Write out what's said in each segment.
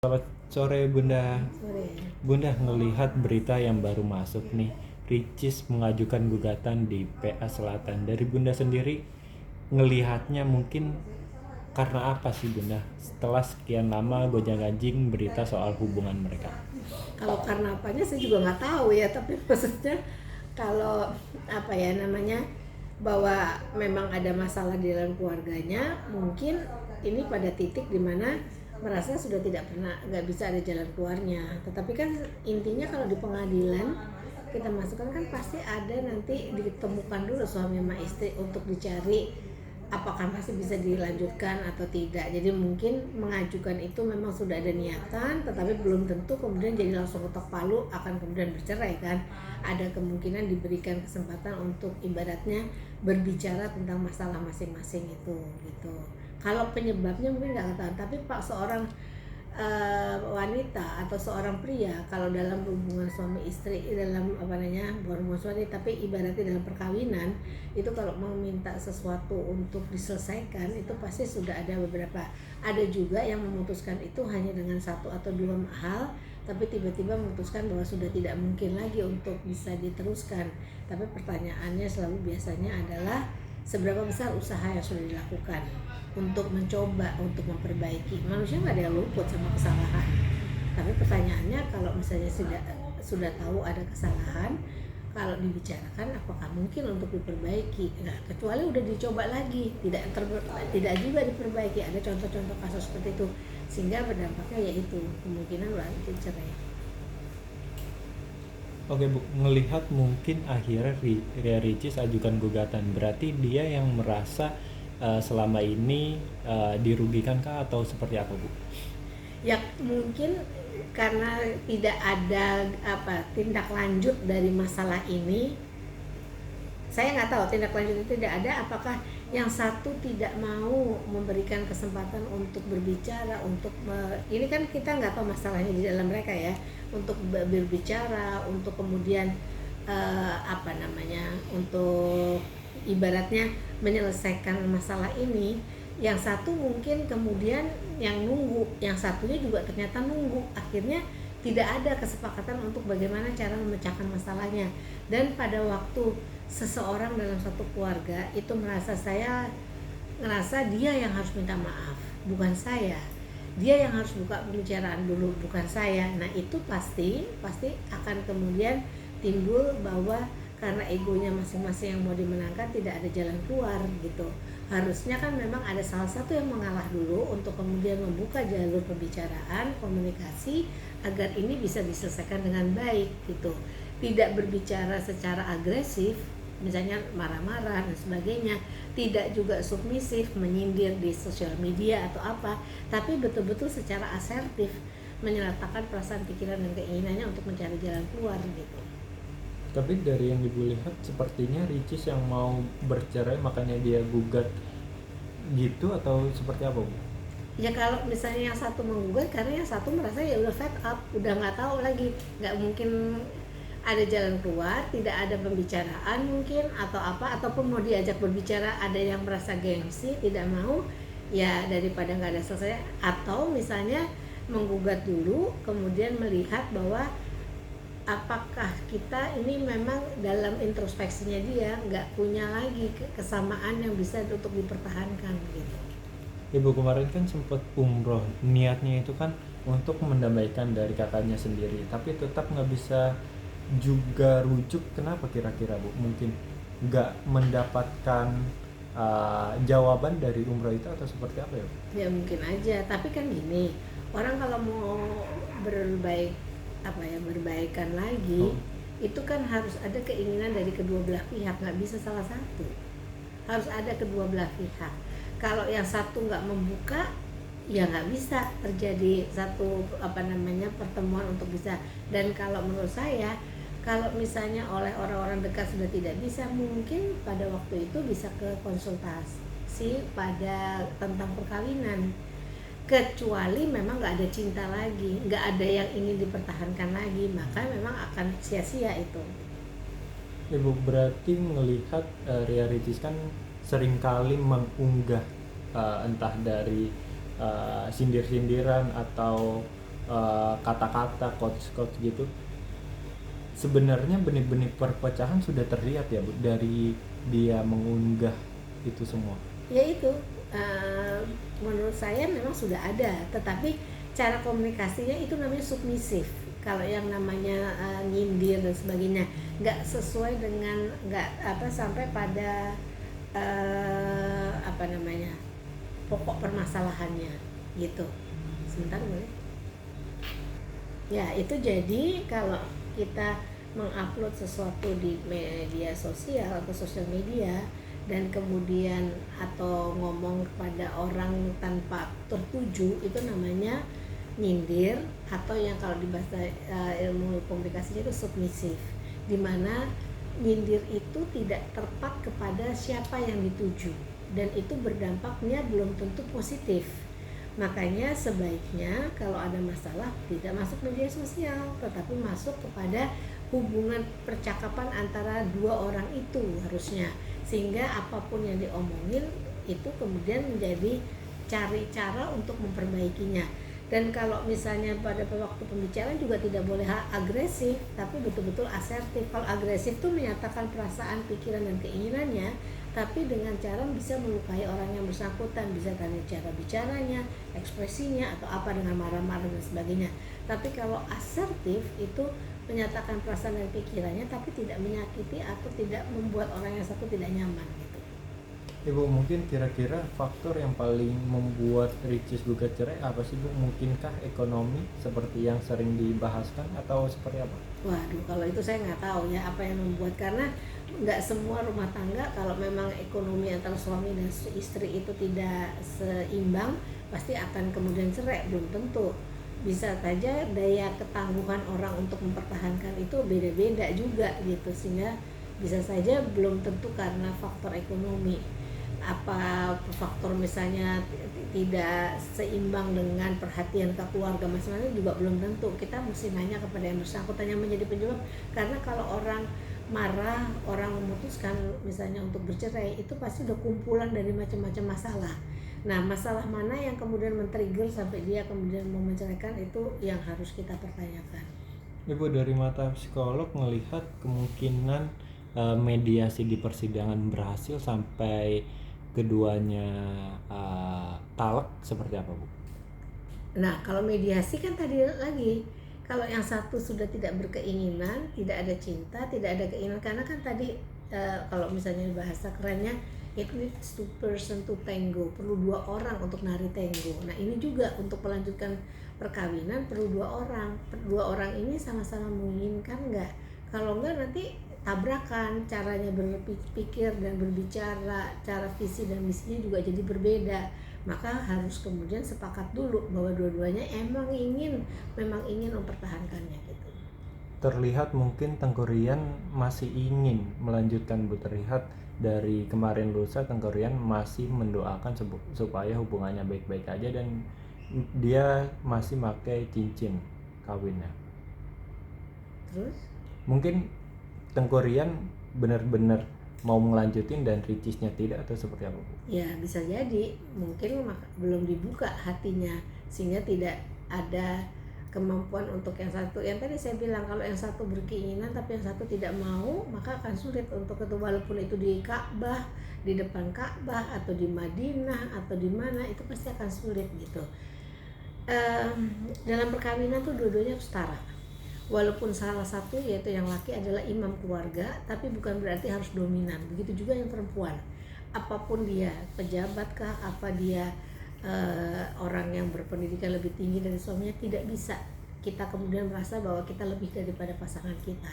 Selamat sore Bunda. Sore. Bunda ngelihat berita yang baru masuk nih, Ricis mengajukan gugatan di PA Selatan. Dari Bunda sendiri ngelihatnya mungkin karena apa sih Bunda? Setelah sekian lama gonjang-ganjing berita soal hubungan mereka. Kalau karena apanya saya juga nggak tahu ya, tapi maksudnya kalau apa ya namanya, bahwa memang ada masalah di dalam keluarganya, mungkin ini pada titik dimana merasa sudah tidak pernah, nggak bisa ada jalan keluarnya. Tetapi kan intinya kalau di pengadilan kita masukkan kan pasti ada nanti ditemukan dulu suami sama istri untuk dicari apakah masih bisa dilanjutkan atau tidak. Jadi mungkin mengajukan itu memang sudah ada niatan, tetapi belum tentu kemudian jadi langsung ketok palu akan kemudian bercerai kan. Ada kemungkinan diberikan kesempatan untuk ibaratnya berbicara tentang masalah masing-masing itu gitu. Kalau penyebabnya mungkin nggak ketahuan, tapi Pak seorang wanita atau seorang pria kalau dalam hubungan suami istri, dalam apa namanya, bukan hubungan suami tapi ibaratnya dalam perkawinan itu, kalau mau minta sesuatu untuk diselesaikan itu pasti sudah ada beberapa. Ada juga yang memutuskan itu hanya dengan satu atau dua hal, tapi tiba-tiba memutuskan bahwa sudah tidak mungkin lagi untuk bisa diteruskan. Tapi pertanyaannya selalu biasanya adalah seberapa besar usaha yang sudah dilakukan untuk mencoba untuk memperbaiki. Manusia nggak ada yang luput sama kesalahan. Tapi pertanyaannya, kalau misalnya sudah tahu ada kesalahan, kalau dibicarakan apakah mungkin untuk diperbaiki? Nah, kecuali udah dicoba lagi tidak juga diperbaiki. Ada contoh-contoh kasus seperti itu, sehingga berdampaknya yaitu kemungkinan lanjut cerai. Oke Bu, ngelihat mungkin akhirnya Ria Ricis ajukan gugatan, berarti dia yang merasa selama ini dirugikan kah atau seperti apa Bu? Ya mungkin karena tidak ada tindak lanjut dari masalah ini. Saya nggak tahu tindak lanjut itu tidak ada, apakah yang satu tidak mau memberikan kesempatan untuk berbicara, ini kan kita nggak tahu masalahnya di dalam mereka ya, untuk berbicara, untuk kemudian untuk ibaratnya menyelesaikan masalah ini. Yang satu mungkin kemudian yang nunggu, yang satunya juga ternyata nunggu, akhirnya tidak ada kesepakatan untuk bagaimana cara memecahkan masalahnya. Dan pada waktu seseorang dalam satu keluarga itu ngerasa dia yang harus minta maaf, bukan saya, dia yang harus buka pembicaraan dulu, bukan saya. Nah itu pasti akan kemudian timbul bahwa karena egonya masing-masing yang mau dimenangkan, tidak ada jalan keluar gitu. Harusnya kan memang ada salah satu yang mengalah dulu untuk kemudian membuka jalur pembicaraan, komunikasi, agar ini bisa diselesaikan dengan baik gitu. Tidak berbicara secara agresif, misalnya marah-marah dan sebagainya, tidak juga submisif menyindir di sosial media atau apa, tapi betul-betul secara asertif menyatakan perasaan, pikiran dan keinginannya untuk mencari jalan keluar gitu. Tapi dari yang Ibu lihat sepertinya Ricis yang mau bercerai makanya dia gugat gitu atau seperti apa Bu? Ya kalau misalnya yang satu menggugat karena yang satu merasa ya udah fed up, udah nggak tahu lagi, nggak mungkin ada jalan keluar, tidak ada pembicaraan mungkin atau apa, ataupun mau diajak berbicara ada yang merasa gengsi, tidak mau, ya daripada nggak ada selesai. Atau misalnya menggugat dulu kemudian melihat bahwa apakah kita ini memang dalam introspeksinya dia nggak punya lagi kesamaan yang bisa untuk dipertahankan gitu. Ibu kemarin kan sempat umroh, niatnya itu kan untuk mendamaikan dari kakaknya sendiri, tapi tetap nggak bisa juga rujuk. Kenapa kira-kira Bu? Mungkin nggak mendapatkan jawaban dari umroh itu atau seperti apa ya Bu? Ya mungkin aja, tapi kan gini, orang kalau mau berbaik berbaikan lagi, itu kan harus ada keinginan dari kedua belah pihak, nggak bisa salah satu, harus ada kedua belah pihak. Kalau yang satu nggak membuka, ya nggak bisa terjadi satu pertemuan untuk bisa. Dan kalau menurut saya, kalau misalnya oleh orang-orang dekat sudah tidak bisa, mungkin pada waktu itu bisa ke konsultasi pada tentang perkawinan, kecuali memang nggak ada cinta lagi, nggak ada yang ingin dipertahankan lagi, maka memang akan sia-sia itu. Ibu berarti melihat Ria Ricis kan seringkali mengunggah entah dari sindir-sindiran atau kata-kata quotes gitu, sebenarnya benih-benih perpecahan sudah terlihat ya Bu dari dia mengunggah itu semua. Ya itu, eh, menurut saya memang sudah ada, tetapi cara komunikasinya itu namanya submisif. Kalau yang namanya nyindir dan sebagainya nggak sesuai dengan, nggak apa, sampai pada apa namanya, pokok permasalahannya gitu. Sebentar boleh. Ya itu, jadi kalau kita mengupload sesuatu di media sosial atau sosial media dan kemudian atau ngomong kepada orang tanpa tertuju, itu namanya nyindir, atau yang kalau di bahasa ilmu komunikasinya itu submisif, dimana nyindir itu tidak tepat kepada siapa yang dituju dan itu berdampaknya belum tentu positif. Makanya sebaiknya kalau ada masalah tidak masuk media sosial, tetapi masuk kepada hubungan percakapan antara dua orang itu harusnya, sehingga apapun yang diomongin itu kemudian menjadi cari cara untuk memperbaikinya. Dan kalau misalnya pada waktu pembicaraan juga tidak boleh agresif, tapi betul-betul asertif. Kalau agresif itu menyatakan perasaan, pikiran, dan keinginannya, tapi dengan cara bisa melukai orang yang bersangkutan, bisa dari cara bicaranya, ekspresinya, atau apa dengan marah-marah dan sebagainya. Tapi kalau asertif itu menyatakan perasaan dan pikirannya, tapi tidak menyakiti atau tidak membuat orang yang satu tidak nyaman gitu. Ibu, mungkin kira-kira faktor yang paling membuat Ricis gugat cerai apa sih Bu? Mungkinkah ekonomi seperti yang sering dibahaskan atau seperti apa? Waduh, kalau itu saya nggak tahu ya apa yang membuat, karena nggak semua rumah tangga kalau memang ekonomi antara suami dan istri itu tidak seimbang pasti akan kemudian cerai, belum tentu. Bisa saja daya ketangguhan orang untuk mempertahankan itu beda-beda juga gitu, sehingga bisa saja belum tentu karena faktor ekonomi. Apa faktor misalnya tidak seimbang dengan perhatian ke keluarga masing-masing juga belum tentu. Kita mesti nanya kepada yang bersangkutan yang menjadi penyebab, karena kalau orang marah, orang memutuskan misalnya untuk bercerai, itu pasti udah kumpulan dari macam-macam masalah. Nah, masalah mana yang kemudian men-trigger sampai dia kemudian mau menceraikan, itu yang harus kita pertanyakan. Ibu, dari mata psikolog melihat kemungkinan mediasi di persidangan berhasil sampai keduanya talak seperti apa Bu? Nah, kalau mediasi kan tadi lagi, kalau yang satu sudah tidak berkeinginan, tidak ada cinta, tidak ada keinginan, karena kan tadi kalau misalnya bahasa kerennya it needs two person to tango, perlu dua orang untuk nari tango. Nah, ini juga untuk melanjutkan perkawinan perlu dua orang ini sama-sama menginginkan nggak? Kalau nggak nanti tabrakan, caranya berpikir dan berbicara, cara visi dan misinya juga jadi berbeda. Maka harus kemudian sepakat dulu bahwa dua-duanya memang ingin mempertahankannya gitu. Terlihat mungkin Tengku Ryan masih ingin melanjutkan Bu. Terlihat dari kemarin lusa Tengku Ryan masih mendoakan supaya hubungannya baik-baik aja dan dia masih pakai cincin kawinnya. Terus Mungkin Tengku Ryan benar-benar mau melanjutin dan Ricisnya tidak, atau seperti apa Bu? ya bisa jadi mungkin belum dibuka hatinya, sehingga tidak ada kemampuan untuk yang satu. Yang tadi saya bilang, kalau yang satu berkeinginan tapi yang satu tidak mau, maka akan sulit untuk itu, walaupun itu di Ka'bah, di depan Ka'bah atau di Madinah atau di mana, itu pasti akan sulit gitu. Dalam perkawinan tuh dua-duanya harus setara, walaupun salah satu yaitu yang laki adalah imam keluarga, tapi bukan berarti harus dominan. Begitu juga yang perempuan, apapun dia, pejabat kah, apa dia orang yang berpendidikan lebih tinggi dari suaminya, tidak bisa kita kemudian merasa bahwa kita lebih daripada pasangan kita.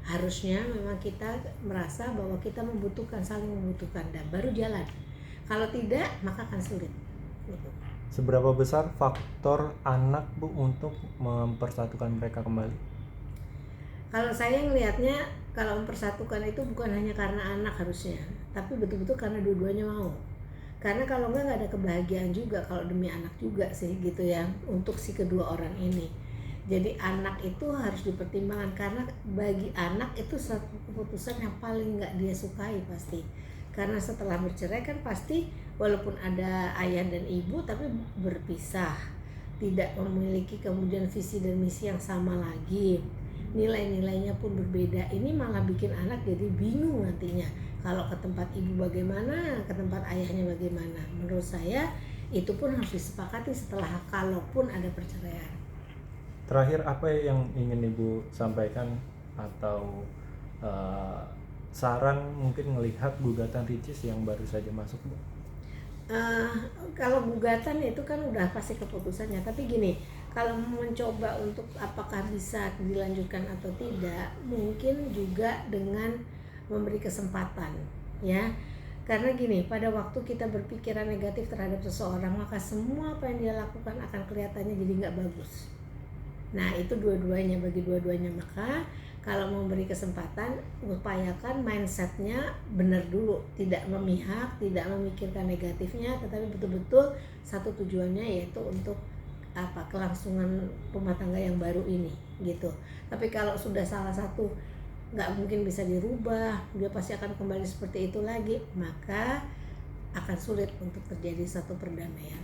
Harusnya memang kita merasa bahwa kita membutuhkan, saling membutuhkan, dan baru jalan. Kalau tidak, maka akan sulit gitu. Seberapa besar faktor anak Bu untuk mempersatukan mereka kembali? Kalau saya ngelihatnya, kalau mempersatukan itu bukan hanya karena anak harusnya, tapi betul-betul karena dua-duanya mau. Karena kalau nggak ada kebahagiaan juga kalau demi anak juga sih gitu ya, untuk si kedua orang ini. Jadi anak itu harus dipertimbangkan, karena bagi anak itu satu keputusan yang paling nggak dia sukai pasti. Karena setelah bercerai kan pasti walaupun ada ayah dan ibu tapi berpisah. tidak memiliki kemudian visi dan misi yang sama lagi, nilai-nilainya pun berbeda, ini malah bikin anak jadi bingung nantinya. Kalau ke tempat ibu bagaimana, ke tempat ayahnya bagaimana. Menurut saya itu pun harus disepakati setelah kalaupun ada perceraian. Terakhir, apa yang ingin Ibu sampaikan atau eh, saran mungkin melihat gugatan Ricis yang baru saja masuk, Bu? Eh, Kalau gugatan itu kan udah pasti keputusannya, tapi gini, kalau mencoba untuk apakah bisa dilanjutkan atau tidak, mungkin juga dengan memberi kesempatan, ya. Karena gini, pada waktu kita berpikiran negatif terhadap seseorang, maka semua apa yang dia lakukan akan kelihatannya jadi nggak bagus. Nah, itu dua-duanya, bagi dua-duanya. Maka kalau memberi kesempatan, upayakan mindsetnya benar dulu, tidak memihak, tidak memikirkan negatifnya, tetapi betul-betul satu tujuannya, yaitu untuk kelangsungan rumah tangga yang baru ini, gitu. Tapi kalau sudah salah satu nggak mungkin bisa dirubah, dia pasti akan kembali seperti itu lagi, maka akan sulit untuk terjadi satu perdamaian.